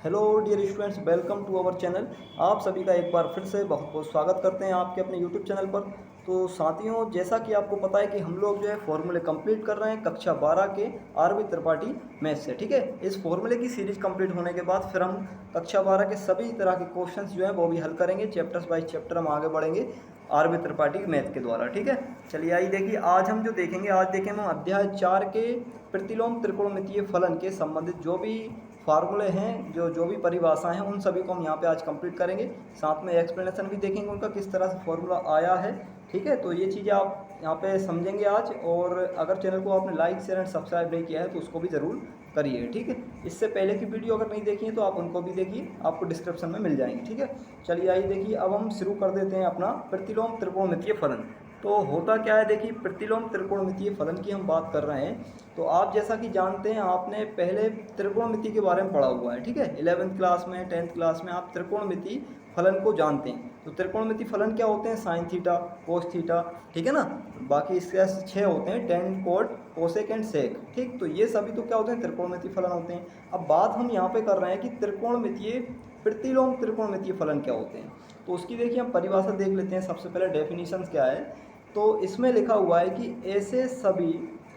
Hello dear students, welcome to our channel. आप सभी का एक बार फिर से बहुत बहुत स्वागत करते हैं आपके अपने यूट्यूब चैनल पर। तो साथियों, जैसा कि आपको पता है कि हम लोग जो है फॉर्मूले कंप्लीट कर रहे हैं कक्षा 12 के आरबी त्रिपाठी मैथ से। ठीक है, इस फॉर्मूले की सीरीज कंप्लीट होने के बाद फिर हम कक्षा 12 के सभी तरह के क्वेश्चंस जो हैं वो भी हल करेंगे। चैप्टर्स बाय चैप्टर हम आगे बढ़ेंगे आरबी त्रिपाठी मैथ के द्वारा। ठीक है, चलिए आइए देखिए आज हम जो देखेंगे, आज देखेंगे हम अध्याय 4 के प्रतिलोम त्रिकोणमितीय फलन के संबंधित जो भी फार्मूले हैं, जो भी परिभाषाएं हैं, उन सभी को हम यहाँ पे आज कंप्लीट करेंगे। साथ में एक्सप्लेनेशन भी देखेंगे उनका किस तरह से फॉर्मूला आया है। ठीक है, तो ये चीज़ें आप यहाँ पे समझेंगे आज। और अगर चैनल को आपने लाइक शेयर एंड सब्सक्राइब नहीं किया है तो उसको भी ज़रूर करिए। ठीक है, इससे पहले की वीडियो अगर नहीं देखी है तो आप उनको भी देखिए, आपको डिस्क्रिप्शन में मिल जाएंगी। ठीक है, चलिए आइए देखिए अब हम शुरू कर देते हैं अपना प्रतिलोम त्रिकोणमितीय फलन। तो होता क्या है, देखिए प्रतिलोम त्रिकोणमितीय फलन की हम बात कर रहे हैं। तो आप जैसा कि जानते हैं, आपने पहले त्रिकोणमिति के बारे में पढ़ा हुआ है। ठीक है, 11th क्लास में 10th क्लास में आप त्रिकोणमिति फलन को जानते हैं। तो त्रिकोणमिति फलन क्या होते हैं? साइन थीटा, कोस थीटा, ठीक है ना। बाकी इसके 6 होते हैं, टेन, कोट, कोसेक एंड सेक। ठीक, तो ये सभी तो क्या होते हैं? त्रिकोणमिति फलन होते हैं। अब बात हम यहाँ पे कर रहे हैं कि त्रिकोणमितीय प्रतिलोम त्रिकोणमितीय फलन क्या होते हैं। तो उसकी देखिए हम परिभाषा देख लेते हैं। सबसे पहले डेफिनेशन क्या है, तो इसमें लिखा हुआ है कि ऐसे सभी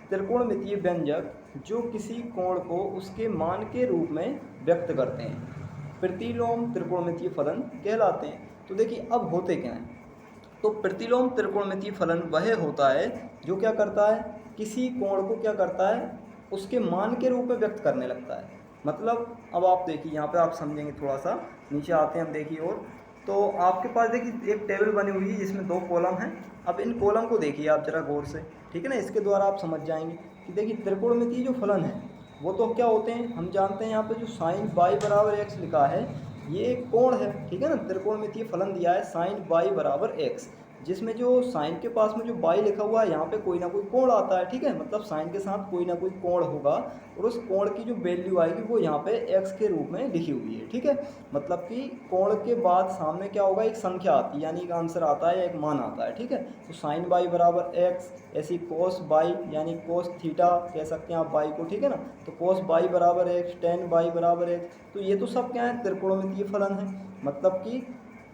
त्रिकोणमितीय व्यंजक जो किसी कोण को उसके मान के रूप में व्यक्त करते हैं प्रतिलोम त्रिकोणमितीय फलन कहलाते हैं। तो देखिए अब होते क्या हैं, तो प्रतिलोम त्रिकोणमितीय फलन वह होता है जो क्या करता है, किसी कोण को क्या करता है, उसके मान के रूप में व्यक्त करने लगता है। मतलब अब आप देखिए यहाँ पे आप समझेंगे, थोड़ा सा नीचे आते हैं हम देखिए। और तो आपके पास देखिए एक टेबल बनी हुई है जिसमें 2 कॉलम हैं। अब इन कॉलम को देखिए आप जरा गौर से, ठीक है ना। इसके द्वारा आप समझ जाएंगे कि देखिए त्रिकोणमितीय जो फलन है वो तो क्या होते हैं, हम जानते हैं। यहाँ पे जो साइन बाई बराबर एक्स लिखा है ये एक कोण है, ठीक है ना। त्रिकोणमितीय फलन दिया है साइन बाई बराबर एक्स, जिसमें जो साइन के पास में जो बाई लिखा हुआ है यहाँ पे कोई ना कोई कोण आता है। ठीक है, मतलब साइन के साथ कोई ना कोई कोण होगा और उस कोण की जो वैल्यू आएगी वो यहाँ पे एक्स के रूप में लिखी हुई है। ठीक है, मतलब कि कोण के बाद सामने क्या होगा, एक संख्या आती है, यानी एक आंसर आता है, एक मान आता है। ठीक है, तो साइन बाई बराबर एक्स, ऐसी कोस बाई यानी कोस थीटा कह सकते हैं आप बाई को। ठीक है ना, तो कोस बाई बराबर एक्स, टेन बाई बराबर एक्स। तो ये तो सब क्या है, त्रिकोणमितीय फलन है। मतलब कि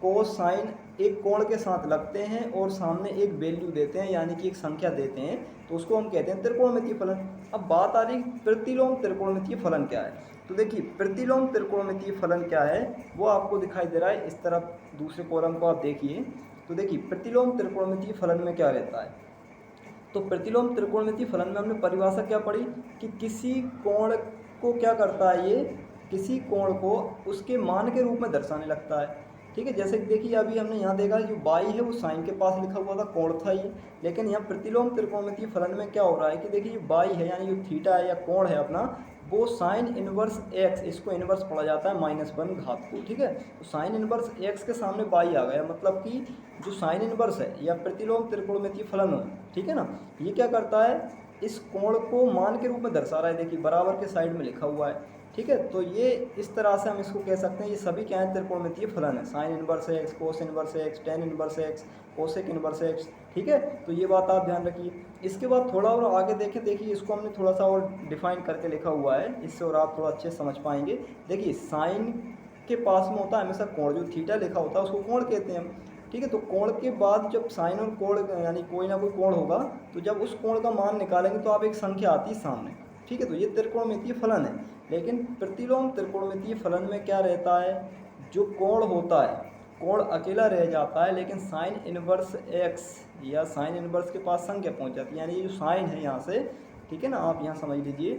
कोस साइन एक कोण के साथ लगते हैं और सामने एक वैल्यू देते हैं, यानी कि एक संख्या देते हैं, तो उसको हम कहते हैं त्रिकोणमितीय फलन। अब बात आ रही प्रतिलोम त्रिकोणमितीय फलन क्या है। तो देखिए प्रतिलोम त्रिकोणमितीय फलन क्या है वो आपको दिखाई दे रहा है इस तरफ, दूसरे कॉलम को आप देखिए। तो देखिए प्रतिलोम त्रिकोणमितीय फलन में क्या रहता है, तो प्रतिलोम त्रिकोणमितीय फलन में हमने परिभाषा क्या पढ़ी कि किसी कोण को क्या करता है, ये किसी कोण को उसके मान के रूप में दर्शाने लगता है। ठीक है, जैसे कि देखिए अभी हमने यहाँ देखा जो बाई है वो साइन के पास लिखा हुआ था, कोण था ये। लेकिन यहाँ प्रतिलोम त्रिकोणमितीय फलन में क्या हो रहा है कि देखिए जो बाई है यानी जो थीटा है या कोण है अपना, वो साइन इनवर्स एक्स, इसको इनवर्स पढ़ा जाता है -1 घात को। ठीक है, तो साइन इनवर्स एक्स के सामने बाई आ गया, मतलब कि जो साइन इनवर्स है या प्रतिलोम त्रिकोणमितीय फलन हो, ठीक है ना, ये क्या करता है, इस कोण को मान के रूप में दर्शा रहा है। देखिए बराबर के साइड में लिखा हुआ है। ठीक है, तो ये इस तरह से हम इसको कह सकते हैं, ये सभी क्या है, त्रिकोणमितीय फलन है। साइन इनवर्स एक्स, कोस inverse x, ten inverse x, cosec inverse X. ठीक है, तो ये बात आप ध्यान रखिए। इसके बाद थोड़ा और आगे देखें, देखिए इसको हमने थोड़ा सा और डिफाइन करके लिखा हुआ है, इससे और आप थोड़ा अच्छे समझ पाएंगे। देखिए साइन के पास में होता है हमेशा कोण, जो थीटा लिखा होता है उसको कोण कहते हैं हम। ठीक है, तो कोण के बाद जब साइन और कोण यानी कोई ना कोई कोण होगा, तो जब उस कोण का मान निकालेंगे तो आप एक संख्या आती है सामने। ठीक है, तो ये त्रिकोणमितीय फलन है। लेकिन प्रतिलोम त्रिकोणमितीय फलन में क्या रहता है, जो कोण होता है, कोण अकेला रह जाता है, लेकिन साइन इनवर्स एक्स या साइन इनवर्स के पास संख्या पहुंच जाती है। यानी ये जो साइन है यहाँ से, ठीक है ना, आप यहाँ समझ लीजिए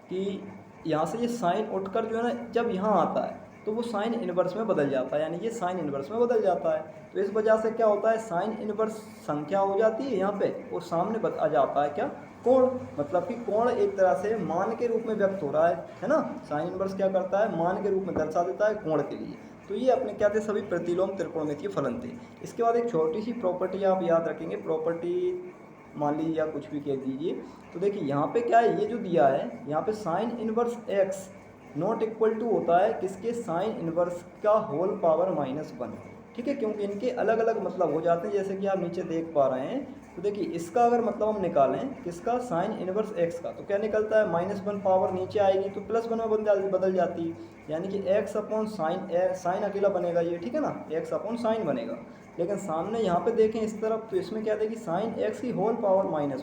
कि यहाँ से ये साइन उठकर जो है ना, जब यहाँ आता है तो वो साइन इनवर्स में बदल जाता है, यानी ये साइन इनवर्स में बदल जाता है। तो इस वजह से क्या होता है, साइन इनवर्स संख्या हो जाती है यहाँ पे और सामने आ जाता है क्या, कोण। मतलब कि कोण एक तरह से मान के रूप में व्यक्त हो रहा है ना। साइन इनवर्स क्या करता है, मान के रूप में दर्शा देता है कोण के लिए। तो ये अपने क्या थे, सभी प्रतिलोम त्रिकोणमितीय फलन थे। इसके बाद एक छोटी सी प्रॉपर्टी आप याद रखेंगे, प्रॉपर्टी मान लीजिए या कुछ भी कह दीजिए। तो देखिए यहाँ पे क्या है, ये जो दिया है यहाँ पे sine inverse X not equal to होता है किसके, साइन इनवर्स का होल पावर -1। ठीक है, क्योंकि इनके अलग अलग मतलब हो जाते हैं, जैसे कि आप नीचे देख पा रहे हैं। तो देखिए इसका अगर मतलब हम निकालें किसका, साइन इनवर्स एक्स का, तो क्या निकलता है, -1 पावर नीचे आएगी तो +1 में बदल जाती है, यानी कि एक्स अपॉन साइन, साइन अकेला बनेगा ये, ठीक है ना, एक्स अपॉन साइन बनेगा। लेकिन सामने यहाँ पे देखें इस तरफ, तो इसमें क्या देगी, साइन एक्स की होल पावर -1,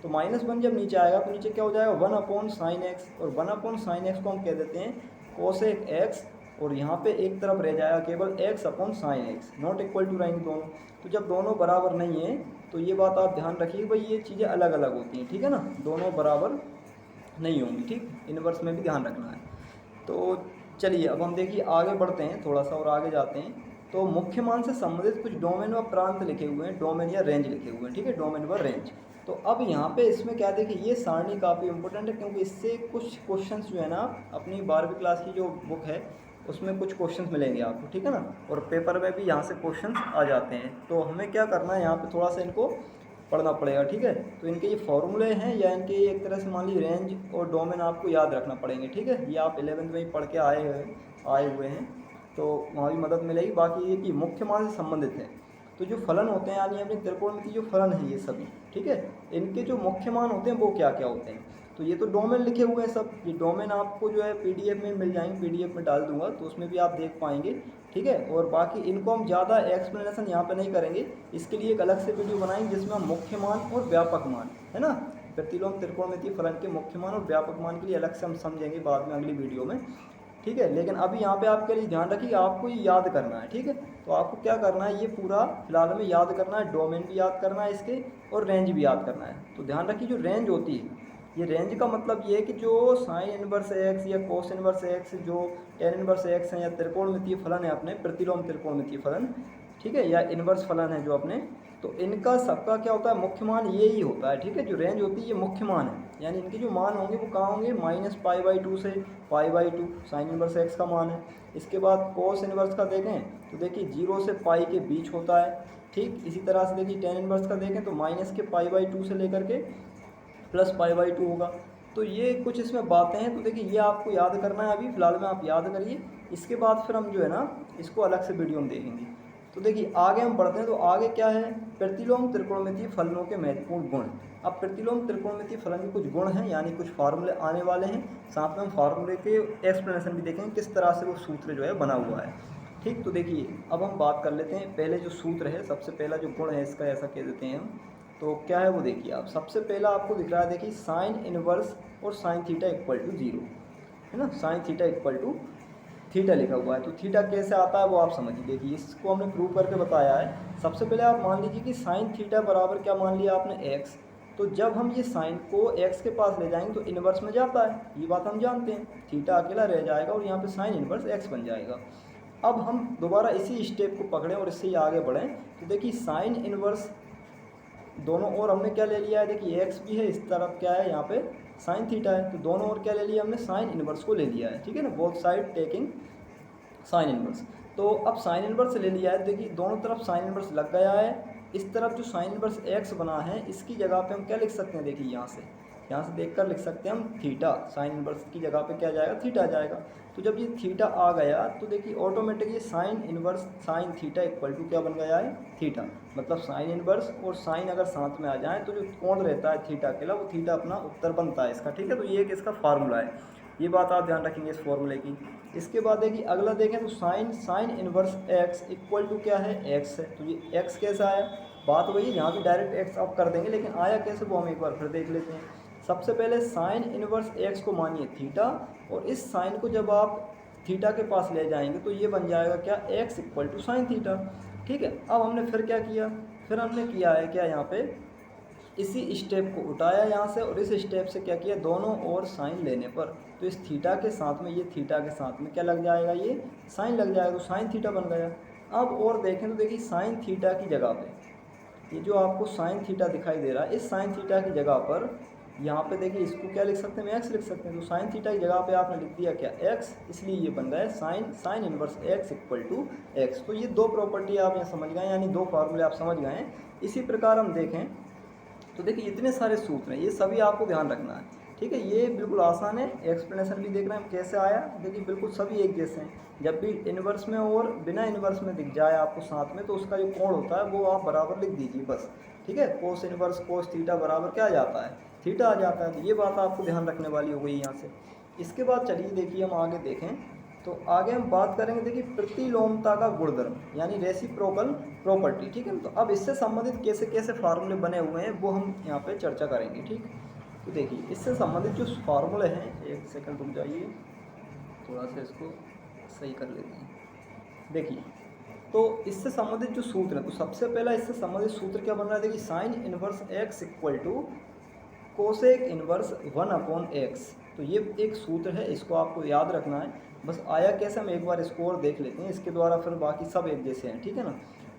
तो -1 जब नीचे आएगा तो नीचे क्या हो जाएगा, 1 अपॉन साइन एक्स, और 1 अपॉन साइन एक्स को हम कह देते हैं कोसेक एक्स, और यहाँ पे एक तरफ रह जाएगा केवल X upon sine X, not equal to रहेंगे दोनों। तो जब दोनों बराबर नहीं है तो ये बात आप ध्यान रखिए भाई, ये चीज़ें अलग अलग होती हैं, ठीक है ना, दोनों बराबर नहीं होंगी, ठीक, इनवर्स में भी ध्यान रखना है। तो चलिए अब हम देखिए आगे बढ़ते हैं थोड़ा सा और आगे जाते हैं। तो मुख्य मान से संबंधित कुछ डोमेन व प्रांत लिखे हुए हैं, डोमेन या रेंज लिखे हुए हैं, ठीक है, डोमेन व रेंज। तो अब यहाँ पे इसमें क्या देखिए, ये सारणी काफ़ी इंपॉर्टेंट है, क्योंकि इससे कुछ क्वेश्चंस जो है ना, अपनी 12वीं क्लास की जो बुक है उसमें कुछ क्वेश्चंस मिलेंगे आपको, ठीक है ना, और पेपर में भी यहाँ से क्वेश्चंस आ जाते हैं। तो हमें क्या करना है, यहाँ पे थोड़ा सा इनको पढ़ना पड़ेगा, ठीक है। तो इनके ये फॉर्मूले हैं, या इनके एक तरह से मान लीजिए रेंज और डोमेन आपको याद रखना पड़ेंगे, ठीक है। ये आप 11वीं में ही पढ़ के आए हुए हैं, तो वहाँ भी मदद मिलेगी। बाकी ये कि मुख्य मान से संबंधित है, तो जो फलन होते हैं यानी अपनी त्रिकोणमिति जो फलन है ये सभी, ठीक है, इनके जो मुख्य मान होते हैं वो क्या क्या होते हैं। तो ये तो डोमेन लिखे हुए हैं सब, ये डोमेन आपको जो है पीडीएफ में मिल जाएंगे, पीडीएफ में डाल दूंगा तो उसमें भी आप देख पाएंगे, ठीक है। और बाकी इनको हम ज़्यादा एक्सप्लेनेशन यहाँ पे नहीं करेंगे, इसके लिए एक अलग से वीडियो बनाएंगे जिसमें हम मुख्य मान और व्यापक मान, है ना, प्रतिलोम त्रिकोणमितीय फलन के मुख्य मान और व्यापक मान के लिए अलग से हम समझेंगे बाद में अगली वीडियो में, ठीक है। लेकिन अभी यहाँ पे आपके लिए ध्यान रखिए, आपको ये याद करना है, ठीक है। तो आपको क्या करना है, ये पूरा फिलहाल में याद करना है, डोमेन भी याद करना है इसके, और रेंज भी याद करना है। तो ध्यान रखिए जो रेंज होती है, ये रेंज का मतलब ये है कि जो साइन इनवर्स एक्स या कोस इनवर्स एक्स, जो टेन इनवर्स एक्स है, या त्रिकोणमितीय फलन है अपने, प्रतिलोम त्रिकोणमितीय फलन, ठीक है, या इनवर्स फलन है जो अपने, तो इनका सबका क्या होता है, मुख्य मान ये ही होता है, ठीक है। जो रेंज होती है ये मुख्य मान है, यानी इनके जो मान होंगे वो कहाँ होंगे, -π/2 से π/2 साइन इनवर्स एक्स का मान है। इसके बाद कोस इनवर्स का देखें तो देखिए 0 से पाई के बीच होता है, ठीक। इसी तरह से देखिए टेन इनवर्स का देखें तो -π/2 से लेकर के +π/2 होगा। तो ये कुछ इसमें बातें हैं, तो देखिए ये आपको याद करना है, अभी फ़िलहाल में आप याद करिए, इसके बाद फिर हम जो है ना इसको अलग से वीडियो में देखेंगे। तो देखिए आगे हम बढ़ते हैं, तो आगे क्या है, प्रतिलोम त्रिकोणमितीय फलनों के महत्वपूर्ण गुण। अब प्रतिलोम त्रिकोणमितीय फलन के कुछ गुण हैं, यानी कुछ फार्मूले आने वाले हैं, साथ में हम फार्मूले के एक्सप्लेनेशन भी देखेंगे किस तरह से वो सूत्र जो है बना हुआ है, ठीक। तो देखिए अब हम बात कर लेते हैं, पहले जो सूत्र है, सबसे पहला जो गुण है इसका, ऐसा कह देते हैं हम, तो क्या है वो देखिए आप, सबसे पहला आपको दिख रहा है, देखिए साइन इनवर्स और साइन थीटा इक्वल टू 0, है ना, sine theta equal to theta लिखा हुआ है। तो थीटा कैसे आता है वो आप समझिए, देखिए इसको हमने प्रूव करके बताया है। सबसे पहले आप मान लीजिए कि साइन थीटा बराबर क्या मान लिया आपने, एक्स, तो जब हम ये साइन को एक्स के पास ले जाएंगे तो इन्वर्स में जाता है, ये बात हम जानते हैं, थीटा अकेला रह जाएगा और यहाँ पे साइन इन्वर्स एक्स बन जाएगा। अब हम दोबारा इसी स्टेप को पकड़ें और इससे ही आगे बढ़ें, तो देखिए साइन इन्वर्स दोनों ओर हमने क्या ले लिया है, देखिए एक्स भी है, इस तरफ क्या है, यहाँ पे साइन थीटा है, तो दोनों ओर क्या ले लिया हमने, साइन इन्वर्स को ले लिया है, ठीक है ना, both side taking sign inverse. तो अब साइन इन्वर्स ले लिया है, देखिए दोनों तरफ साइन इन्वर्स लग गया है। इस तरफ जो साइन इन्वर्स एक्स बना है इसकी जगह पे हम क्या लिख सकते हैं, देखिए यहाँ से देखकर लिख सकते हैं हम थीटा, साइन इन्वर्स की जगह पे क्या जाएगा, थीटा जाएगा। तो जब ये थीटा आ गया तो देखिए ऑटोमेटिक ये sine inverse sine theta equal to क्या बन गया है, थीटा। मतलब साइन इन्वर्स और साइन अगर साथ में आ जाए तो जो कोण रहता है थीटा अकेला, वो थीटा अपना उत्तर बनता है इसका, ठीक है। तो ये एक इसका फार्मूला है, ये बात आप ध्यान रखेंगे इस फॉर्मूले की। इसके बाद देखिए अगला देखें तो sine inverse X equal to क्या है, एक्स है। तो ये एक्स कैसे आया, बात वही, यहाँ भी डायरेक्ट एक्स आप कर देंगे, लेकिन आया कैसे वो हम एक बार फिर देख लेते हैं। सबसे पहले साइन इन्वर्स एक्स को मानिए थीटा, और इस साइन को जब आप थीटा के पास ले जाएंगे तो ये बन जाएगा क्या, X equal to sine theta, ठीक है। अब हमने फिर क्या किया, फिर हमने किया है क्या, यहाँ पे इसी स्टेप को उठाया यहाँ से, और इस स्टेप से क्या किया, दोनों ओर साइन लेने पर तो इस थीटा के साथ में, ये थीटा के साथ में क्या लग जाएगा, ये साइन लग जाएगा, तो साइन थीटा बन गया। अब और देखें तो देखिए साइन थीटा की जगह पे ये जो आपको साइन थीटा दिखाई दे रहा है, इस साइन थीटा की जगह पर यहाँ पे देखिए इसको क्या लिख सकते हैं, एक्स लिख सकते हैं। तो साइन थीटा की जगह पे आपने लिख दिया क्या, एक्स, इसलिए ये बन गया sine inverse x equal to X. तो ये दो प्रॉपर्टी आप यहाँ समझ गए, यानी दो फार्मूले आप समझ गए हैं। इसी प्रकार हम देखें तो देखिए इतने सारे सूत्र हैं, ये सभी आपको ध्यान रखना है। ठीक है, ये बिल्कुल आसान है। एक्सप्लेनेशन भी देख रहे हैं हम कैसे आया, देखिए बिल्कुल सभी एक जैसे हैं। जब भी इन्वर्स में और बिना इन्वर्स में दिख जाए आपको साथ में, तो उसका जो कोण होता है वो आप बराबर लिख दीजिए बस। ठीक है, कोस इन्वर्स कोस थीटा बराबर क्या आ जाता है, थीटा आ जाता है। तो ये बात आपको ध्यान रखने वाली हो गई यहाँ से। इसके बाद चलिए देखिए हम आगे देखें, तो आगे हम बात करेंगे देखिए प्रतिलोमता का गुणधर्म यानी रेसिप्रोकल प्रॉपर्टी। ठीक है, तो अब इससे संबंधित कैसे कैसे फार्मूले बने हुए हैं वो हम यहाँ पे चर्चा करेंगे। ठीक, तो देखिए इससे संबंधित जो फार्मूले हैं, एक सेकंड रुक जाइए, थोड़ा सा इसको सही कर लेते हैं। देखिए, तो इससे संबंधित जो सूत्र है, तो सबसे पहला इससे संबंधित सूत्र क्या बन रहा है, देखिए sine inverse x equal to cosec inverse 1/x। तो ये एक सूत्र है, इसको आपको याद रखना है। बस आया कैसे, हम एक बार इसको और देख लेते हैं, इसके द्वारा फिर बाकी सब एक जैसे हैं। ठीक है ना,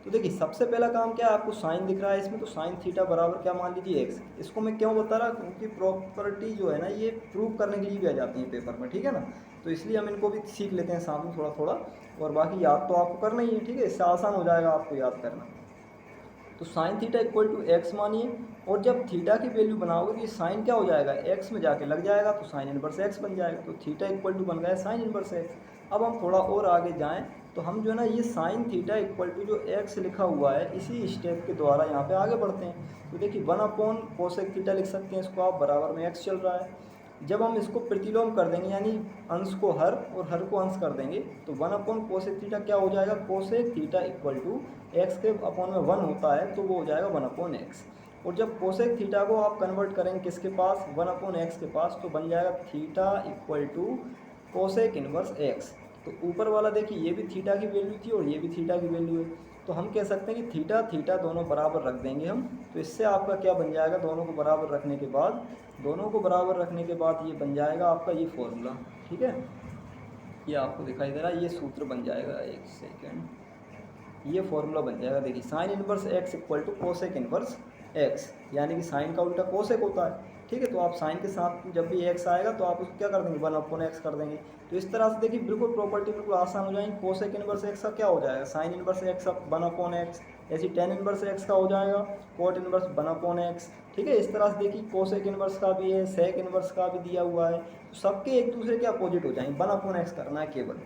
तो देखिए सबसे पहला काम क्या है, आपको साइन दिख रहा है इसमें, तो साइन थीटा बराबर क्या मान लीजिए एक्स। इसको मैं क्यों बता रहा, क्योंकि प्रॉपर्टी जो है ना ये प्रूव करने के लिए भी आ जाती है पेपर में। ठीक है ना, तो इसलिए हम इनको भी सीख लेते हैं साथ में थोड़ा थोड़ा, और बाकी याद तो आपको करना ही है। ठीक है, इससे आसान हो जाएगा आपको याद करना। तो sine theta equal to X मानिए, और जब थीटा की वैल्यू बनाओगे तो ये साइन क्या हो जाएगा, एक्स में जाके लग जाएगा, तो साइन इनवर्स एक्स बन जाएगा। तो थीटा इक्वल टू बन गया साइन इनवर्स एक्स। अब हम थोड़ा और आगे जाएं, तो हम जो है ना ये साइन थीटा इक्वल टू जो एक्स लिखा हुआ है, इसी स्टेप के द्वारा यहाँ पे आगे बढ़ते हैं। तो देखिए 1 कोसेक थीटा लिख सकते हैं इसको आप, बराबर में एक्स चल रहा है। जब हम इसको प्रतिलोम कर देंगे यानी अंश को हर और हर को अंश कर देंगे, तो 1 कोसेक थीटा क्या हो जाएगा, cosec theta equal to X के अपॉन में 1 होता है, तो वो हो जाएगा 1/x। और जब कोसेक थीटा को आप कन्वर्ट करेंगे किसके पास, 1/x के पास, तो बन जाएगा theta equal to cosec inverse X. तो ऊपर वाला देखिए ये भी थीटा की वैल्यू थी और ये भी थीटा की वैल्यू है, तो हम कह सकते हैं कि थीटा थीटा दोनों बराबर रख देंगे हम। तो इससे आपका क्या बन जाएगा, दोनों को बराबर रखने के बाद, ये बन जाएगा आपका ये फॉर्मूला। ठीक है, ये आपको दिखाई दे रहा है, ये सूत्र बन जाएगा, एक सेकेंड, ये फॉर्मूला बन जाएगा। देखिए sine inverse x equal to cosec inverse X, यानी कि साइन का उल्टा कोसेक होता है। ठीक है, तो आप साइन के साथ जब भी एक्स आएगा तो आप उसको क्या कर देंगे, 1/x कर देंगे। तो इस तरह से देखिए बिल्कुल प्रॉपर्टी बिल्कुल आसान हो जाएगी। कोसेक इनवर्स एक्स का क्या हो जाएगा, साइन इनवर्स एक्स 1/x, ऐसी टेन इनवर्स एक्स का हो जाएगा कोट इनवर्स 1/x। ठीक है, इस तरह से देखिए कोसेक इनवर्स का भी है, सेक इनवर्स का भी दिया हुआ है, तो सबके एक दूसरे के अपोजिट हो जाएंगे, 1/x करना है केवल।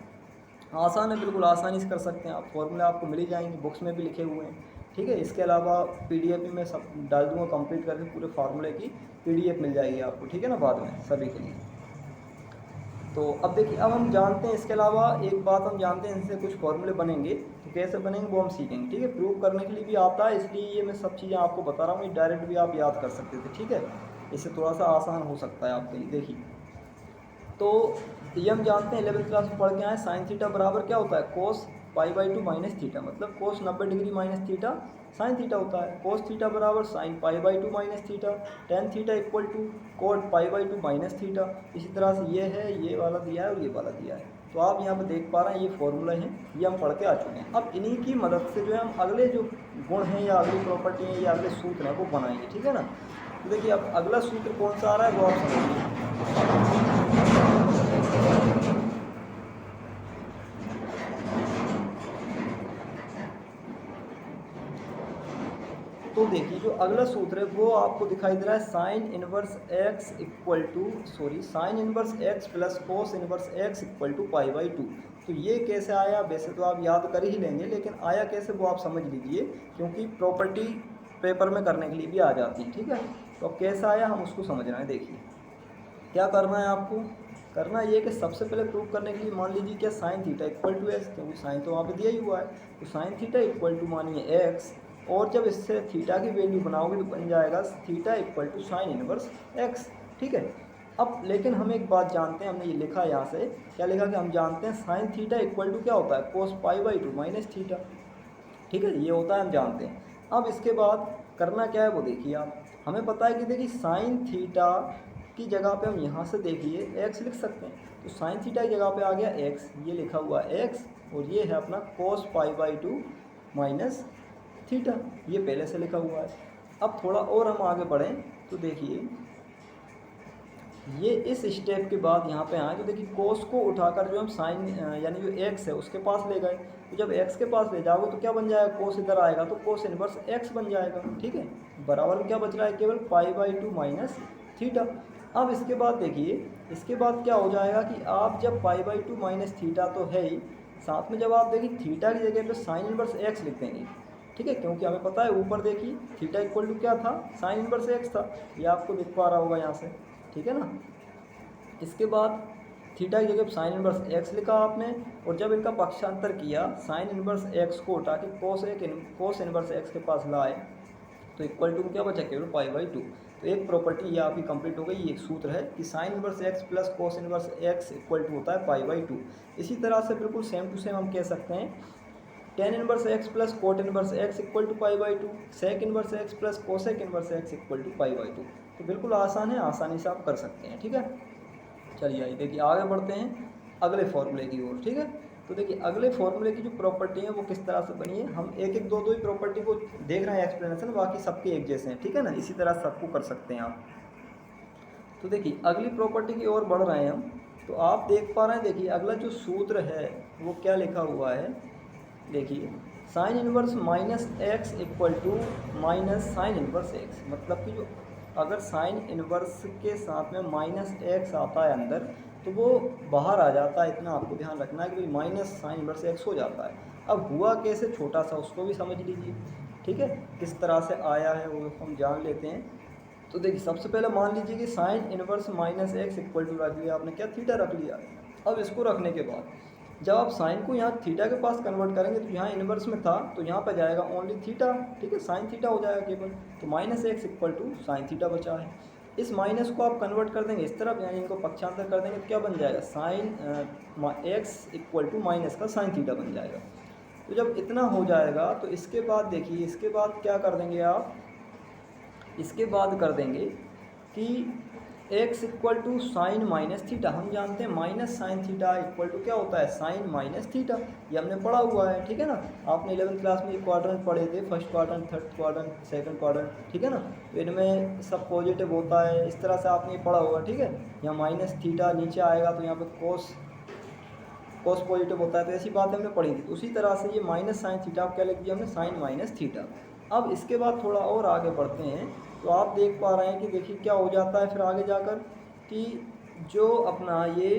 आसान है, बिल्कुल आसानी से कर सकते हैं आप, फॉर्मूले आपको मिल ही जाएंगे, बुक्स में भी लिखे हुए हैं। ठीक है, इसके अलावा पीडीएफ भी मैं सब डाल दूंगा, कंप्लीट करके पूरे फार्मूले की पीडीएफ मिल जाएगी आपको। ठीक है ना, बाद में सभी के लिए। तो अब देखिए, अब हम जानते हैं, इसके अलावा एक बात हम जानते हैं, इनसे कुछ फॉर्मूले बनेंगे, तो कैसे बनेंगे वो हम सीखेंगे। ठीक है, प्रूव करने के लिए भी आता है, इसलिए ये मैं सब चीज़ें आपको बता रहा हूँ, ये डायरेक्ट भी आप याद कर सकते थे। ठीक है, इससे थोड़ा सा आसान हो सकता है आपके लिए। देखिए, तो ये हम जानते हैं 11th क्लास में पढ़ के आए, साइन थीटा बराबर क्या होता है, कोस π/2 माइनस थीटा, मतलब cos 90 degree minus theta sine theta होता है। कोस थीटा बराबर sine π/2 minus theta, tan theta equal to cot π/2 minus theta. इसी तरह से ये है, ये वाला दिया है और ये वाला दिया है। तो आप यहाँ पे देख पा रहे हैं ये फॉर्मूला है, ये हम पढ़ के आ चुके हैं। अब इन्हीं की मदद से जो है हम अगले जो गुण हैं या अगली प्रॉपर्टी हैं या अगले सूत्र हैं वो बनाएंगे। ठीक है ना, तो देखिए अब अगला सूत्र कौन सा आ रहा है वो आप समझिए। तो देखिए जो अगला सूत्र है वो आपको दिखाई दे रहा है, sine inverse x equal to sine inverse x plus cos inverse x equal to π/2। तो ये कैसे आया, वैसे तो आप याद कर ही लेंगे, लेकिन आया कैसे वो आप समझ लीजिए, क्योंकि प्रॉपर्टी पेपर में करने के लिए भी आ जाती है। ठीक है, तो अब कैसे आया हम उसको समझना है। देखिए क्या करना है आपको, करना ये कि सबसे पहले प्रूव करने के लिए मान लीजिए क्या sine theta equal to X, क्योंकि साइन तो वहाँ पे दिया ही हुआ है, तो साइन थीटा इक्वल टू मानिए एक्स, और जब इससे थीटा की वैल्यू बनाओगे तो बन जाएगा theta equal to sine inverse X. ठीक है, अब लेकिन हम एक बात जानते हैं, हमने ये लिखा यहाँ से, क्या लिखा कि हम जानते हैं साइन थीटा इक्वल टू क्या होता है, कोस π/2 माइनस थीटा। ठीक है, ये होता है, हम जानते हैं। अब इसके बाद करना क्या है वो देखिए आप, हमें पता है कि देखिए साइन थीटा की जगह पे हम यहाँ से देखिए एक्स लिख सकते हैं, तो साइन थीटा की जगह पे आ गया एक्स, ये लिखा हुआ एक्स, और ये है अपना कोस π/2 माइनस थीटा, ये पहले से लिखा हुआ है। अब थोड़ा और हम आगे बढ़ें तो देखिए ये इस स्टेप के बाद यहाँ पे आए तो देखिए कोस को उठाकर जो हम साइन यानी जो एक्स है उसके पास ले गए, तो जब एक्स के पास ले जाओगे तो क्या बन जाएगा, कोस इधर आएगा तो कोस इनवर्स एक्स बन जाएगा। ठीक है, बराबर क्या बच रहा है, केवल π/2 माइनस थीटा। अब इसके बाद देखिए, इसके बाद क्या हो जाएगा कि आप जब π/2 माइनस थीटा तो है ही, साथ में जब आप देखिए थीटा की जगह पे साइन इनवर्स एक्स लिख देंगे, ठीक है, क्योंकि हमें पता है ऊपर देखिए थीटा इक्वल टू क्या था, साइन इनवर्स एक्स था, ये आपको दिख पा रहा होगा यहाँ से, ठीक है ना। इसके बाद थीटा की जगह साइन इनवर्स एक्स लिखा आपने, और जब इनका पक्षांतर किया साइन इनवर्स एक्स को उठा के कोस इनवर्स एक्स के पास लाए, तो इक्वल टू क्या बचा, केवल π/2। तो एक प्रॉपर्टी ये आपकी कंप्लीट हो गई। ये एक सूत्र है कि sine inverse x plus cos inverse x equal to होता है π/2। इसी तरह से बिल्कुल सेम टू सेम हम कह सकते हैं tan inverse x plus cot inverse x equal to π/2, sec inverse x plus cosec inverse x equal to π/2। तो बिल्कुल आसान है, आसानी से आप कर सकते हैं, ठीक है। चलिए आइए देखिए आगे बढ़ते हैं अगले फॉर्मूले की ओर, ठीक है। तो देखिए अगले फॉर्मूले की जो प्रॉपर्टी है वो किस तरह से बनी है, हम एक एक दो दो ही प्रॉपर्टी को देख रहे हैं एक्सप्लेनेशन, बाकी सबके एक जैसे हैं, ठीक है ना, इसी तरह सबको कर सकते हैं आप। तो देखिए अगली प्रॉपर्टी की ओर बढ़ रहे हैं हम, तो आप देख पा रहे हैं, देखिए अगला जो सूत्र है वो क्या लिखा हुआ है, देखिए sine inverse minus X equal to minus sine inverse X, मतलब कि जो अगर साइन इनवर्स के साथ में माइनस एक्स आता है अंदर तो वो बाहर आ जाता है, इतना आपको ध्यान रखना है कि भाई माइनस साइन इनवर्स एक्स हो जाता है। अब हुआ कैसे छोटा सा उसको भी समझ लीजिए, ठीक है, किस तरह से आया है वो हम जान लेते हैं। तो देखिए सबसे पहले मान लीजिए कि sine inverse minus X equal to रख लिया आपने, क्या, थीटा रख लिया। अब इसको रखने के बाद जब आप साइन को यहाँ थीटा के पास कन्वर्ट करेंगे तो यहाँ इनवर्स में था तो यहाँ पर जाएगा ओनली थीटा, ठीक है, साइन थीटा हो जाएगा केवल, तो minus X equal to sine theta बचा है। इस माइनस को आप कन्वर्ट कर देंगे इस तरफ, यानी इनको पक्षांतर कर देंगे तो क्या बन जाएगा, sine X equal to minus का साइन थीटा बन जाएगा। तो जब इतना हो जाएगा तो इसके बाद देखिए, इसके बाद क्या कर देंगे आप, इसके बाद कर देंगे कि x equal to sine minus theta, हम जानते हैं minus sine theta equal to क्या होता है, साइन माइनस थीटा, ये हमने पढ़ा हुआ है, ठीक है ना। आपने 11th क्लास में ये क्वाड्रेंट पढ़े थे, first quadrant, third quadrant, second quadrant, ठीक है ना। तो इनमें सब पॉजिटिव होता है, इस तरह से आपने ये पढ़ा होगा, ठीक है। यहाँ माइनस थीटा नीचे आएगा तो यहाँ पर कोस पॉजिटिव होता है, तो ऐसी बात हमने पढ़ी थी। उसी तरह से ये माइनस साइन थीटा क्या लिख दिया हमने, साइन माइनस थीटा। अब इसके बाद थोड़ा और आगे बढ़ते हैं तो आप देख पा रहे हैं कि देखिए क्या हो जाता है फिर आगे जाकर कि जो अपना ये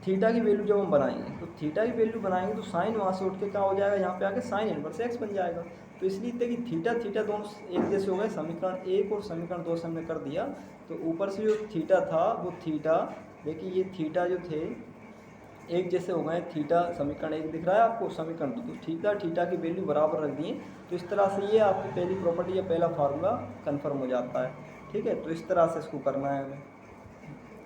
थीटा की वैल्यू जब हम बनाएंगे तो थीटा की वैल्यू बनाएंगे तो साइन वहाँ से उठ के क्या हो जाएगा, यहाँ पे आके साइन इनवर्स एक्स बन जाएगा। तो इसलिए देखिए थीटा थीटा दोनों एक जैसे हो गए, समीकरण 1 और समीकरण 2 से हमने कर दिया। तो ऊपर से जो थीटा था वो थीटा, देखिए ये थीटा जो थे एक जैसे हो गए, थीटा समीकरण 1 दिख रहा है आपको, समीकरण 2, तो थीटा की वैल्यू बराबर रख दिए। तो इस तरह से ये आपकी पहली प्रॉपर्टी या पहला फार्मूला कन्फर्म हो जाता है, ठीक है। तो इस तरह से इसको करना है हमें,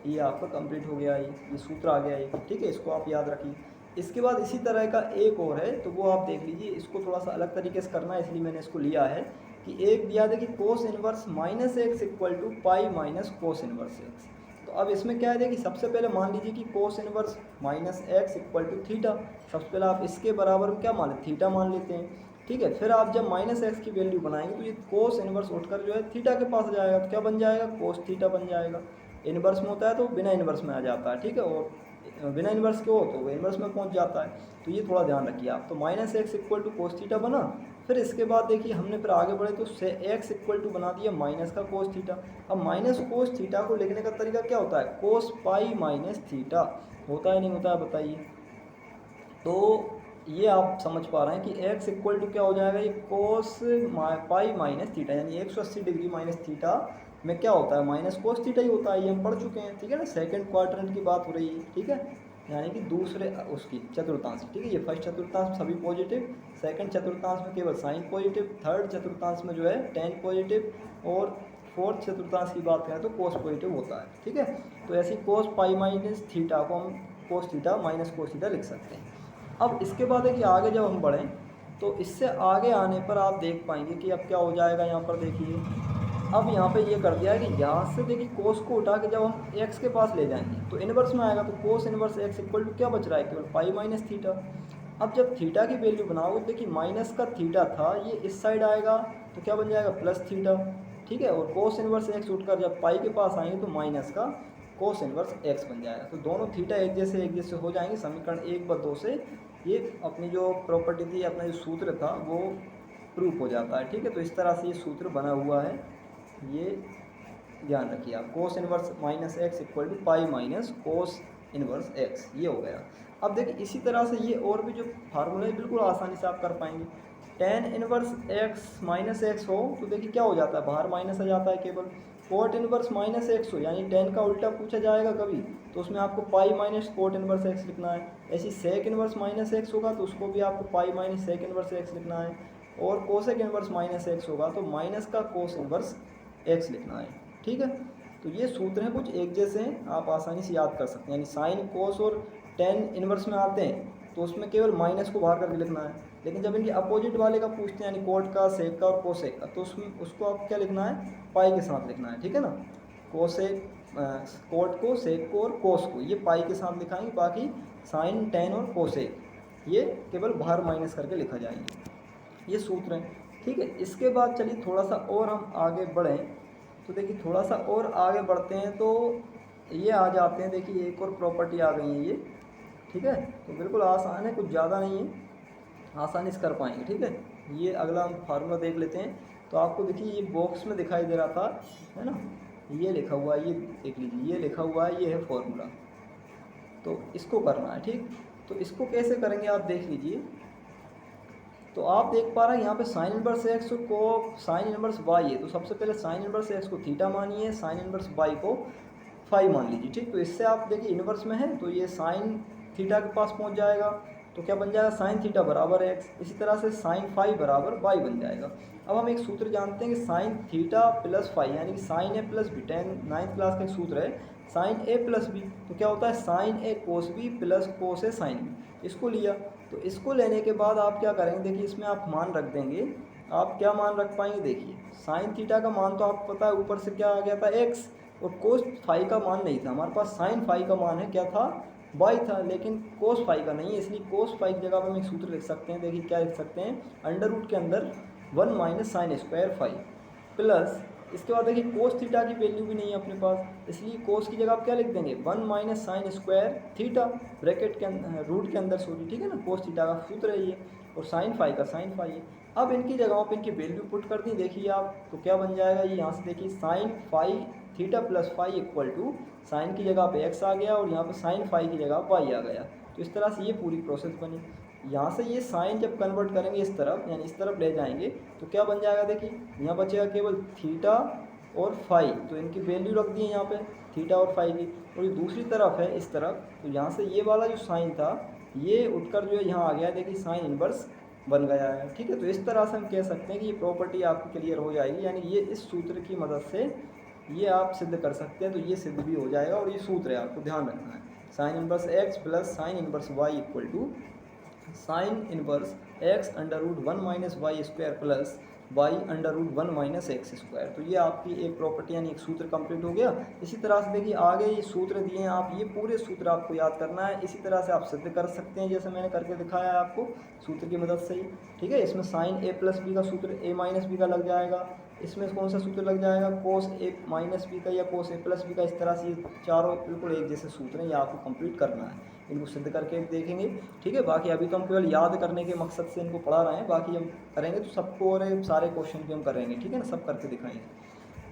ये आपका कंप्लीट हो गया, ये सूत्र आ गया ये, ठीक है, इसको आप याद रखिए। इसके बाद इसी तरह का एक और है तो वो आप देख लीजिए, इसको थोड़ा सा अलग तरीके से करना है इसलिए मैंने इसको लिया है कि एक दिया था कि cos inverse minus X equal to pi minus cos inverse X. तो अब इसमें क्या है कि सबसे पहले मान लीजिए कि cos inverse minus X equal to theta, सबसे पहले आप इसके बराबर क्या मान लेते, थीटा मान लेते हैं, ठीक है। फिर आप जब माइनस एक्स की वैल्यू बनाएंगे तो ये कोस इनवर्स उठकर जो है थीटा के पास जाएगा, तो क्या बन जाएगा, कोस थीटा बन जाएगा। इनवर्स में होता है तो बिना इनवर्स में आ जाता है, ठीक है, और बिना इनवर्स के हो तो वो इनवर्स में पहुंच जाता है। तो ये थोड़ा ध्यान रखिए आप। तो minus X equal to cos theta बना, फिर इसके बाद देखिए हमने फिर आगे बढ़े तो से एक्स इक्वल टू बना दिया माइनस का कोस थीटा। अब माइनस कोस थीटा को लिखने का तरीका क्या होता है, कोस पाई माइनस थीटा होता है, नहीं होता है बताइए। तो ये आप समझ पा रहे हैं कि x इक्वल टू क्या हो जाएगा, ये कोस पाई माइनस थीटा, यानी 180 डिग्री माइनस थीटा में क्या होता है, माइनस कोस थीटा ही होता है, ये हम पढ़ चुके हैं, ठीक है ना। सेकंड क्वाड्रेंट की बात हो रही है, ठीक है, यानी कि दूसरे उसकी चतुर्थांश, ठीक है। ये फर्स्ट चतुर्थांश सभी पॉजिटिव, सेकंड चतुर्थांश में केवल साइन पॉजिटिव, थर्ड चतुर्थांश में जो है टेन पॉजिटिव, और फोर्थ चतुर्थांश की बात करें तो कोस पॉजिटिव होता है, ठीक है। तो ऐसी कोस पाई माइनस थीटा को हम cos theta minus cos theta लिख सकते हैं। अब इसके बाद है कि आगे जब हम बढ़ें तो इससे आगे आने पर आप देख पाएंगे कि अब क्या हो जाएगा, यहाँ पर देखिए अब यहाँ पे ये कर दिया है कि यहाँ से देखिए कोस को उठा के जब हम एक्स के पास ले जाएंगे तो इनवर्स में आएगा, तो cos inverse x equal to क्या बच रहा है, केवल पाई माइनस थीटा। अब जब थीटा की वैल्यू बनाओगे देखिए माइनस का थीटा था, ये इस साइड आएगा तो क्या बन जाएगा, प्लस थीटा, ठीक है। और कोस इनवर्स एक्स उठकर जब पाई के पास आएंगे तो माइनस का कोस इनवर्स एक्स बन जाएगा। तो दोनों थीटा एक जैसे हो जाएंगे, समीकरण 1/2 से ये अपनी जो प्रॉपर्टी थी, अपना जो सूत्र था वो प्रूफ हो जाता है, ठीक है। तो इस तरह से ये सूत्र बना हुआ है, ये ध्यान रखिए आप, cos inverse minus X equal to pi minus cos inverse X, ये हो गया। अब देखिए इसी तरह से ये और भी जो फार्मूला है बिल्कुल आसानी से आप कर पाएंगे। Ten inverse x minus x हो तो देखिए क्या हो जाता है, बाहर माइनस आ जाता है केवल। कोट इनवर्स माइनस एक्स हो यानी टेन का उल्टा पूछा जाएगा कभी, तो उसमें आपको pi minus cot inverse X लिखना है। ऐसी सेक इनवर्स माइनस एक्स होगा तो उसको भी आपको pi minus sec inverse X लिखना है। और कोसेक इनवर्स माइनस एक्स होगा तो माइनस का कोस इनवर्स एक्स लिखना है। ठीक है, तो ये सूत्र हैं कुछ एक जैसे हैं, आप आसानी से याद कर सकते हैं। यानी साइन कोस और टेन इनवर्स में आते हैं तो उसमें केवल माइनस को बाहर करके लिखना है, लेकिन जब इनके अपोजिट वाले का पूछते हैं यानी कोट का, सेक का और कोसेक का, तो उसमें उसको आप क्या लिखना है, पाई के साथ लिखना है। ठीक है ना, कोसेक कोट को, सेक को और कोस को ये पाई के साथ लिखाएंगे, बाकी साइन टेन और कोसेक ये केवल बाहर माइनस करके लिखा जाएंगे। ये सूत्र हैं। ठीक है, इसके बाद चलिए थोड़ा सा और हम आगे बढ़ें, तो देखिए थोड़ा सा और आगे बढ़ते हैं तो ये आ जाते हैं, देखिए एक और प्रॉपर्टी आ गई है ये। ठीक है, तो बिल्कुल आसान है, कुछ ज़्यादा नहीं है, आसानी से कर पाएंगे। ठीक है, ये अगला हम फार्मूला देख लेते हैं। तो आपको देखिए ये बॉक्स में दिखाई दे रहा था, है ना, ये लिखा हुआ है, ये देख लीजिए, ये लिखा हुआ है, ये है फॉर्मूला। तो इसको करना है। ठीक, तो इसको कैसे करेंगे आप देख लीजिए। तो आप देख पा रहे हैं यहाँ पे साइन इनवर्स एक्स को साइन इनवर्स वाई है, तो सबसे पहले साइन इनवर्स एक्स को थीटा मानिए, साइन इनवर्स वाई को फाई मान लीजिए। ठीक, तो इससे आप देखिए इनवर्स में है तो ये साइन थीटा के पास पहुँच जाएगा, तो क्या बन जाएगा, साइन थीटा बराबर एक्स। इसी तरह से साइन फाई बराबर वाई बन जाएगा। अब हम एक सूत्र जानते हैं कि साइन थीटा प्लस फाई यानी कि साइन ए प्लस बी, 9th क्लास का एक सूत्र है, साइन ए प्लस बी, तो क्या होता है साइन ए कोस बी प्लस कोस ए साइन बी। इसको लिया, तो इसको लेने के बाद आप क्या करेंगे, देखिए इसमें आप मान रख देंगे। आप क्या मान रख पाएंगे, देखिए साइन थीटा का मान तो आपको पता है ऊपर से क्या आ गया था एक्स, और कोस फाई का मान नहीं था हमारे पास, साइन फाई का मान है क्या था, वाई था, लेकिन कोस फाई का नहीं है, इसलिए कोस फाई की जगह पर हम एक सूत्र लिख सकते हैं। देखिए क्या लिख सकते हैं, अंडर रूट के अंदर 1 minus sine square phi plus, इसके बाद देखिए कोस थीटा की वैल्यू भी नहीं है अपने पास, इसलिए कोस की जगह आप क्या लिख देंगे, 1 minus sine square theta bracket के अंदर, रूट के अंदर सॉरी। ठीक है ना, कोस थीटा का सूत्र है ये, और साइन फाई का साइन फाई है। अब इनकी जगहों पर इनकी वैल्यू पुट कर दी, देखिए आप, तो क्या बन जाएगा ये, यहाँ से देखिए sine phi theta plus phi equal to sine की जगह पे एक्स आ गया और यहाँ पे साइन फाई की जगह वाई आ गया। तो इस तरह से ये पूरी प्रोसेस बनी। यहाँ से ये साइन जब कन्वर्ट करेंगे इस तरफ यानी इस तरफ ले जाएंगे तो क्या बन जाएगा, देखिए यहाँ बचेगा केवल थीटा और फाई, तो इनकी वैल्यू रख दी है यहाँ पे थीटा और फाई की। और ये दूसरी तरफ है इस तरफ, तो यहाँ से ये वाला जो साइन था ये उठकर जो है यहाँ आ गया, देखिए साइन इनवर्स बन गया है। ठीक है, तो इस तरह से हम कह सकते हैं कि ये प्रॉपर्टी आपकी क्लियर हो जाएगी, यानी ये इस सूत्र की मदद से ये आप सिद्ध कर सकते हैं। तो ये सिद्ध भी हो जाएगा, और ये सूत्र है आपको ध्यान रखना है, sine inverse x plus sine inverse Y equal to sine inverse X under root 1 minus Y square plus Y under root 1 minus x square. तो ये आपकी एक प्रॉपर्टी यानी एक सूत्र कंप्लीट हो गया। इसी तरह से देखिए आगे ये सूत्र दिए हैं, आप ये पूरे सूत्र आपको याद करना है। इसी तरह से आप सिद्ध कर सकते हैं जैसे मैंने करके दिखाया है आपको सूत्र की मदद से ही। ठीक है, इसमें साइन ए प्लस बी का सूत्र ए माइनस बी का लग जाएगा, इसमें कौन सा सूत्र लग जाएगा, कोस ए माइनस बी का या कोस ए प्लस बी का। इस तरह से ये चारों बिल्कुल एक जैसे सूत्र हैं, ये आपको कंप्लीट करना है, इनको सिद्ध करके देखेंगे। ठीक है, बाकी अभी तो हम केवल याद करने के मकसद से इनको पढ़ा रहे हैं, बाकी हम करेंगे तो सबको और सारे क्वेश्चन भी हम करेंगे। ठीक है ना, सब करके दिखाएंगे।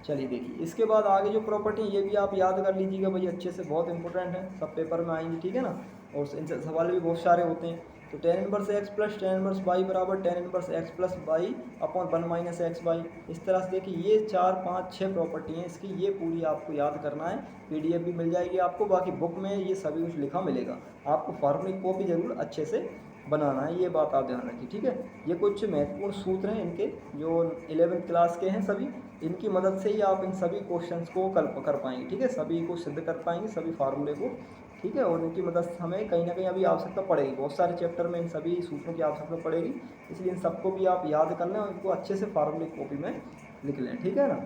चलिए देखिए इसके बाद आगे जो प्रॉपर्टी ये भी आप याद कर लीजिएगा भाई अच्छे से, बहुत इंपॉर्टेंट है, सब पेपर में आएंगी। ठीक है ना, और इनसे सवाल भी बहुत सारे होते हैं। तो tan inverse x plus tan inverse y बराबर tan inverse x plus y upon 1 minus x y. इस तरह से देखिए ये 4 5 6 प्रॉपर्टी हैं इसकी, ये पूरी आपको याद करना है। पीडीएफ भी मिल जाएगी आपको, बाकी बुक में ये सभी कुछ लिखा मिलेगा आपको, फार्मूले को भी ज़रूर अच्छे से बनाना है, ये बात आप ध्यान रखिए। ठीक है, ये कुछ महत्वपूर्ण सूत्र हैं इनके जो 11th क्लास के हैं सभी, इनकी मदद से ही आप इन सभी क्वेश्चंस को कर पाएंगे। ठीक है, सभी को सिद्ध कर पाएंगे, सभी फार्मूले को। ठीक है, और इनकी मदद से हमें कहीं ना कहीं अभी आवश्यकता पड़ेगी, बहुत सारे चैप्टर में इन सभी सूत्रों की आवश्यकता पड़ेगी, इसलिए इन सबको भी आप याद कर लें और इनको अच्छे से फार्मूले कॉपी में लिख लें। ठीक है ना,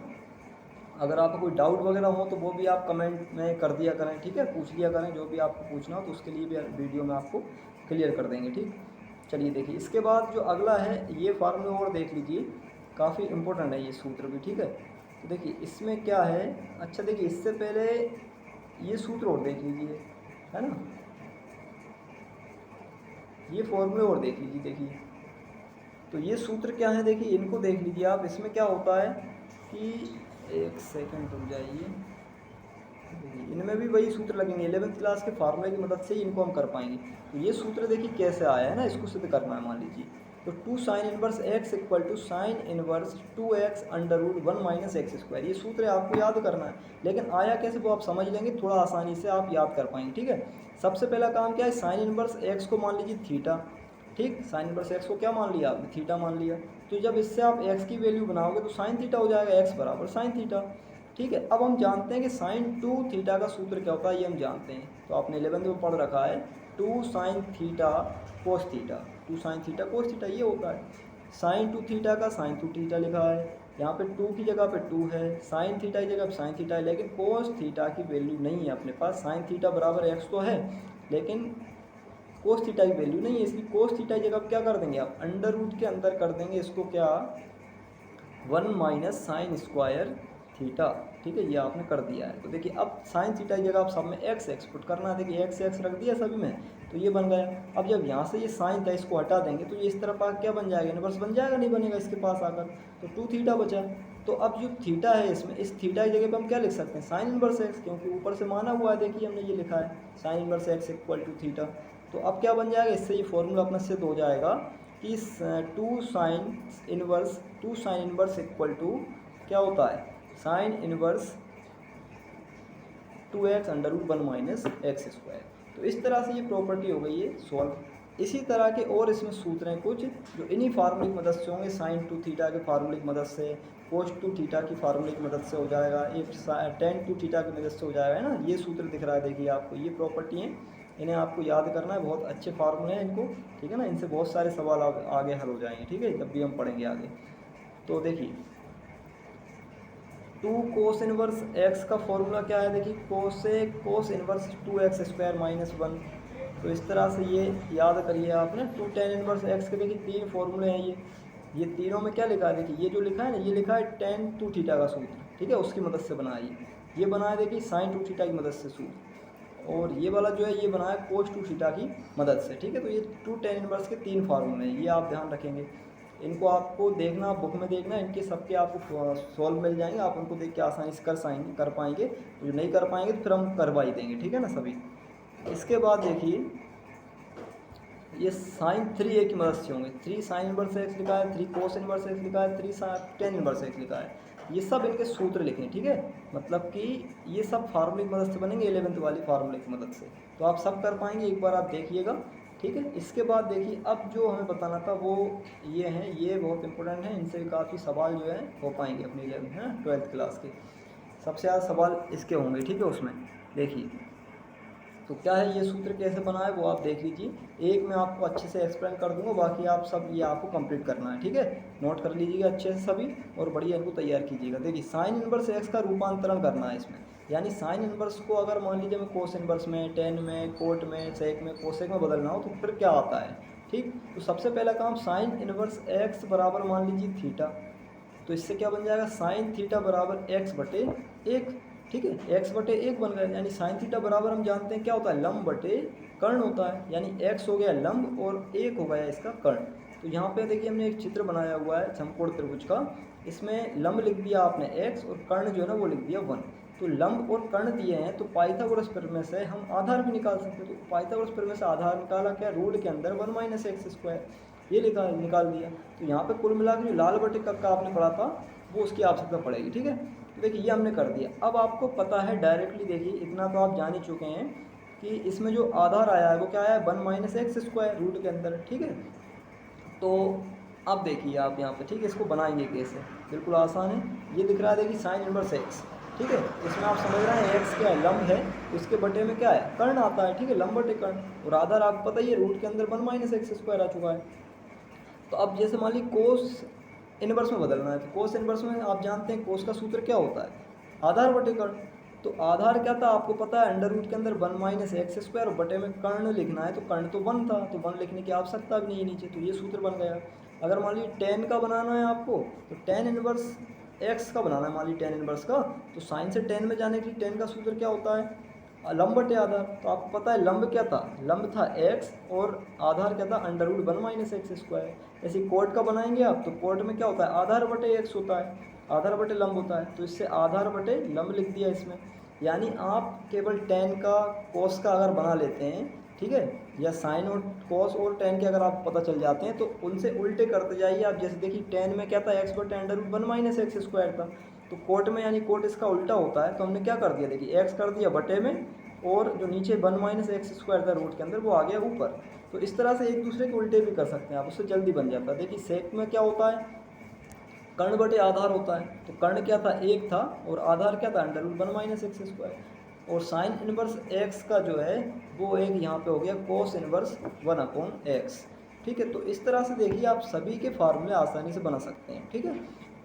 अगर आपको कोई डाउट वगैरह हो तो वो भी आप कमेंट में कर दिया करें। ठीक है, पूछ लिया करें जो भी आपको पूछना हो, तो उसके लिए भी वीडियो में आपको क्लियर कर देंगे। ठीक, चलिए देखिए इसके बाद जो अगला है ये फार्मूला और देख लीजिए, काफ़ी इंपॉर्टेंट है ये सूत्र भी। ठीक है, तो देखिए इसमें क्या है, अच्छा देखिए इससे पहले ये सूत्र और देख लीजिए, है ना, ये फॉर्मूले और देख लीजिए। देखिए तो ये सूत्र क्या है, देखिए इनको देख लीजिए आप। इसमें क्या होता है कि एक सेकंड रुक जाइए। देखिए इनमें भी वही सूत्र लगेंगे, 11th क्लास के फार्मूले की मदद से ही इनको हम कर पाएंगे। तो ये सूत्र देखिए कैसे आया है ना, इसको सिद्ध करना है। मान लीजिए तो 2 sine inverse x equal to sine inverse 2x under root 1 minus x square, ये सूत्र आपको याद करना है। लेकिन आया कैसे वो आप समझ लेंगे, थोड़ा आसानी से आप याद कर पाएंगे। ठीक है, सबसे पहला काम क्या है, साइन इनवर्स एक्स को मान लीजिए थीटा। ठीक, साइन इनवर्स एक्स को क्या मान लिया आपने, थीटा मान लिया। तो जब इससे आप एक्स की वैल्यू बनाओगे तो साइन थीटा हो जाएगा, एक्स बराबर साइन थीटा। ठीक है, अब हम जानते हैं कि साइन 2 थीटा का सूत्र क्या होता है, ये हम जानते हैं। तो आपने 11th में पढ़ रखा है 2 sine theta cos theta, 2 sine theta cos theta ये होता है। साइन 2 थीटा का साइन 2 थीटा लिखा है, यहाँ पे 2 की जगह पे 2 है, साइन थीटा की जगह पे साइन थीटा है, लेकिन कोस थीटा की वैल्यू नहीं है अपने पास। साइन थीटा बराबर एक्स तो है, लेकिन कोस थीटा की वैल्यू नहीं है, इसलिए कोस थीटा की जगह क्या कर देंगे आप, अंडर रूट के अंदर कर देंगे इसको क्या, 1 माइनस साइन स्क्वायर थीटा। ठीक है, ये आपने कर दिया है। तो देखिए अब साइन थीटा की जगह आप सब में एक्स एक्सपुट करना है। देखिए एक्स एक्स रख दिया सभी में, तो ये बन गया। अब जब यहाँ से ये साइन था इसको हटा देंगे तो ये इस तरफ आकर क्या बन जाएगा, इनवर्स बन जाएगा, नहीं बनेगा इसके पास आकर, तो 2 थीटा बचा। तो अब जो थीटा है इसमें, इस थीटा की जगह पे हम क्या लिख सकते हैं, साइन इनवर्स एक्स, क्योंकि ऊपर से माना हुआ है। देखिए हमने ये लिखा है sine inverse x equal to theta. तो अब क्या बन जाएगा, इससे ये फॉर्मूला अपना सिद्ध हो जाएगा कि 2 साइन इनवर्स इक्वल टू क्या होता है, sine inverse 2x under root 1 minus x square. तो इस तरह से ये प्रॉपर्टी हो गई है सॉल्व। इसी तरह के और इसमें सूत्र हैं कुछ जो इन्हीं फार्मूले की मदद से होंगे, साइन 2 थीटा के फार्मूले की मदद से, कोस 2 थीटा की फार्मूले की मदद से हो जाएगा, एक टेन 2 थीटा की मदद से हो जाएगा, है ना। ये सूत्र दिख रहा है देखिए आपको, ये प्रॉपर्टी हैं, इन्हें आपको याद करना है। बहुत अच्छे फार्मूले हैं इनको, ठीक है ना, इनसे बहुत सारे सवाल आगे हल हो जाएंगे। ठीक है, जब भी हम पढ़ेंगे आगे। तो देखिए 2 कोस इनवर्स एक्स का फॉर्मूला क्या है, देखिए cos inverse 2x square minus 1। तो इस तरह से ये याद करिए आपने। 2 टेन इनवर्स एक्स के देखिए 3 फॉर्मूले हैं ये तीनों में क्या लिखा है, देखिए ये जो लिखा है ना, ये लिखा है टेन 2 थीटा का सूत्र। ठीक है, उसकी मदद से बनाइए। ये बनाया देखिए साइन 2 थीटा की मदद से सूत्र, और ये वाला जो है ये बनाया कोस 2 थीटा की मदद से। ठीक है, तो ये 2 टेन इनवर्स के 3 फार्मूले हैं, ये आप ध्यान रखेंगे। इनको आपको देखना, बुक में देखना, इनके सबके आपको सॉल्व मिल जाएंगे, आप उनको देख के आसानी से कर पाएंगे। तो जो नहीं कर पाएंगे तो फिर हम करवाई देंगे। ठीक है ना सभी। इसके बाद देखिए ये साइन 3a की मदद से होंगे। 3 साइन इनवर्स एक्स लिखा है, 3 कोस इनवर्स एक्स लिखा है, 3 टेन इनवर्स एक्स लिखा है। ये सब इनके सूत्र लिखें। ठीक है, मतलब कि ये सब फार्मूले की मदद से बनेंगे, 11th वाली फार्मूले की मदद से। तो आप सब कर पाएंगे, एक बार आप देखिएगा। ठीक है, इसके बाद देखिए अब जो हमें बताना था वो ये हैं, ये बहुत इंपॉर्टेंट है, इनसे काफ़ी सवाल जो है हो पाएंगे अपनी 12th क्लास के। सबसे ज़्यादा सवाल इसके होंगे। ठीक है, उसमें देखिए तो क्या है, ये सूत्र कैसे बना है वो आप देख लीजिए। एक मैं आपको अच्छे से एक्सप्लेन कर दूंगा, बाकी आप सब ये आपको कंप्लीट करना है। ठीक है, नोट कर लीजिएगा अच्छे से सभी, और बढ़िया इनको तैयार कीजिएगा। देखिए साइन इनवर्स एक्स का रूपांतरण करना है इसमें, यानी साइन इनवर्स को अगर मान लीजिए मैं कोस इनवर्स में, टेन में, कोट में, सेक में, कोसेक में बदलना हो तो फिर क्या आता है। ठीक, तो सबसे पहला काम साइन इनवर्स एक्स बराबर मान लीजिए थीटा। तो इससे क्या बन जाएगा, साइन थीटा बराबर एक्स बटे एक। ठीक है, एक्स बटे एक बन गया, यानी साइन थीटा बराबर हम जानते हैं क्या होता है, लंब बटे कर्ण होता है। यानी एक्स हो गया लंब और एक हो गया इसका कर्ण। तो यहाँ पे देखिए हमने एक चित्र बनाया हुआ है समकोण त्रिभुज का, इसमें लंब लिख दिया आपने एक्स और कर्ण जो है ना वो लिख दिया 1। तो लंब और कर्ण दिए हैं, तो पाइथागोरस प्रमेय से हम आधार भी निकाल सकते हैं। तो पाइथागोरस प्रमेय से आधार निकाला क्या, रूट के अंदर 1 माइनस एक्स स्क्वायर, ये निकाल दिया। तो यहाँ पे कुल मिला के जो लाल बटे का आपने पढ़ा था वो उसकी आवश्यकता पड़ेगी। ठीक है, तो देखिए ये हमने कर दिया। अब आपको पता है डायरेक्टली, देखिए इतना तो आप जान ही चुके हैं कि इसमें जो आधार आया है वो क्या आया है, 1 माइनस एक्स स्क्वायर रूट के अंदर। ठीक है, तो अब देखिए आप यहाँ पे, ठीक है, इसको बनाएंगे कैसे, बिल्कुल आसान है। ये दिख रहा है देखिए साइन इनवर्स एक्स। ठीक है, इसमें आप समझ रहे हैं एक्स क्या है, लंब है, तो इसके बटे में क्या है, कर्ण आता है। ठीक है, लंब बटे कर्ण, और आधार आपको पता ही है रूट के अंदर 1 माइनस एक्स स्क्वायर आ चुका है। तो अब जैसे मान लीजिए कोस इनवर्स में बदलना है, तो कोस इनवर्स में आप जानते हैं कोस का सूत्र क्या होता है, आधार बटे कर्ण। तो आधार क्या था आपको पता है, अंडर रूट के अंदर 1 माइनस एक्स स्क्वायर, और बटे में कर्ण लिखना है, तो कर्ण तो 1 था, तो 1 लिखने की आवश्यकता भी नहीं है नीचे, तो ये सूत्र बन गया। अगर मान लीजिए टेन का बनाना है आपको, तो टेन इनवर्स एक्स का बनाना है, मान लीजिए टेन इनवर्स का, तो साइन से टेन में जाने के लिए टेन का सूत्र क्या होता है, लंब बटे आधार। तो आपको पता है लंब क्या था, लंब था एक्स, और आधार क्या था, under root 1 minus x square. ऐसे कोट का बनाएंगे आप, तो कोट में क्या होता है, आधार बटे एक्स होता है। आधार बटे लंब होता है, तो इससे आधार बटे लंब लिख दिया इसमें। यानी आप केवल tan का cos का अगर बना लेते हैं, ठीक है, या साइन और cos और tan के अगर आप पता चल जाते हैं तो उनसे उल्टे करते जाइए आप। जैसे देखिए tan में क्या था, x बटे under root 1 minus x square था, तो कोट में यानी कोट इसका उल्टा होता है, तो हमने क्या कर दिया, देखिए x कर दिया बटे में, और जो नीचे 1 माइनस एक्स स्क्वायर था रूट के अंदर वो आ गया ऊपर। तो इस तरह से एक दूसरे के उल्टे भी कर सकते हैं आप, उससे जल्दी बन जाता है। देखिए सेक में क्या होता है, कर्ण बटे आधार होता है, तो कर्ण क्या था, एक था, और आधार क्या था, under root 1 minus x square. और साइन इनवर्स एक्स का जो है वो एक यहाँ पे हो गया कोस इनवर्स 1 अपॉन एक्स। ठीक है, तो इस तरह से देखिए आप सभी के फार्मूले आसानी से बना सकते हैं। ठीक है,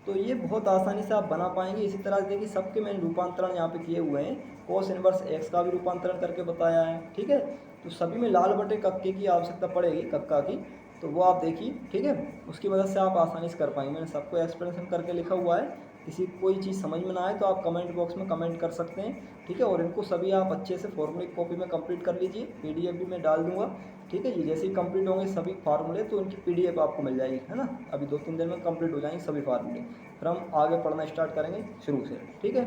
तो ये बहुत आसानी से आप बना पाएंगे। इसी तरह से देखिए सबके मैंने रूपांतरण यहाँ पे किए हुए हैं, कोस इनवर्स एक्स का भी रूपांतरण करके बताया है। ठीक है, तो सभी में लाल बटे कक्के की आवश्यकता पड़ेगी, कक्का की, तो वो आप देखिए। ठीक है, उसकी मदद से आप आसानी से कर पाएंगे। मैंने सबको एक्सप्लेनेशन करके लिखा हुआ है, किसी कोई चीज़ समझ में ना आए तो आप कमेंट बॉक्स में कमेंट कर सकते हैं। ठीक है, और इनको सभी आप अच्छे से फॉर्मूले की कॉपी में कंप्लीट कर लीजिए, पीडीएफ भी मैं डाल दूंगा। ठीक है, ये जैसे ही कंप्लीट होंगे सभी फार्मूले तो उनकी पीडीएफ आपको मिल जाएगी, है ना। अभी 2-3 दिन में कंप्लीट हो जाएंगे सभी फार्मूले, फिर हम आगे पढ़ना स्टार्ट करेंगे शुरू से। ठीक है,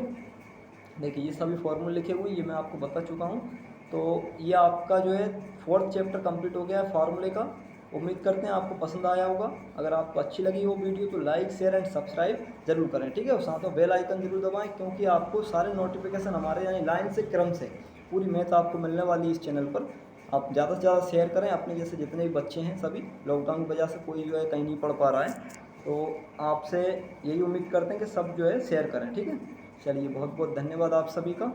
देखिए ये सभी फॉर्मूले लिखे हुए ये मैं आपको बता चुका हूँ। तो ये आपका जो है 4th चैप्टर कंप्लीट हो गया है फार्मूले का। उम्मीद करते हैं आपको पसंद आया होगा। अगर आपको अच्छी लगी हो वीडियो तो लाइक शेयर एंड सब्सक्राइब जरूर करें। ठीक है, और साथ में बेल आइकन जरूर दबाएं, क्योंकि आपको सारे नोटिफिकेशन हमारे यानी लाइन से क्रम से पूरी मैथ आपको मिलने वाली है इस चैनल पर। आप ज़्यादा से ज़्यादा शेयर करें, अपने जैसे जितने भी बच्चे हैं सभी, लॉकडाउन की वजह से कोई जो है कहीं नहीं पढ़ पा रहा है, तो आपसे यही उम्मीद करते हैं कि सब जो है शेयर करें। ठीक है, चलिए बहुत बहुत धन्यवाद आप सभी का।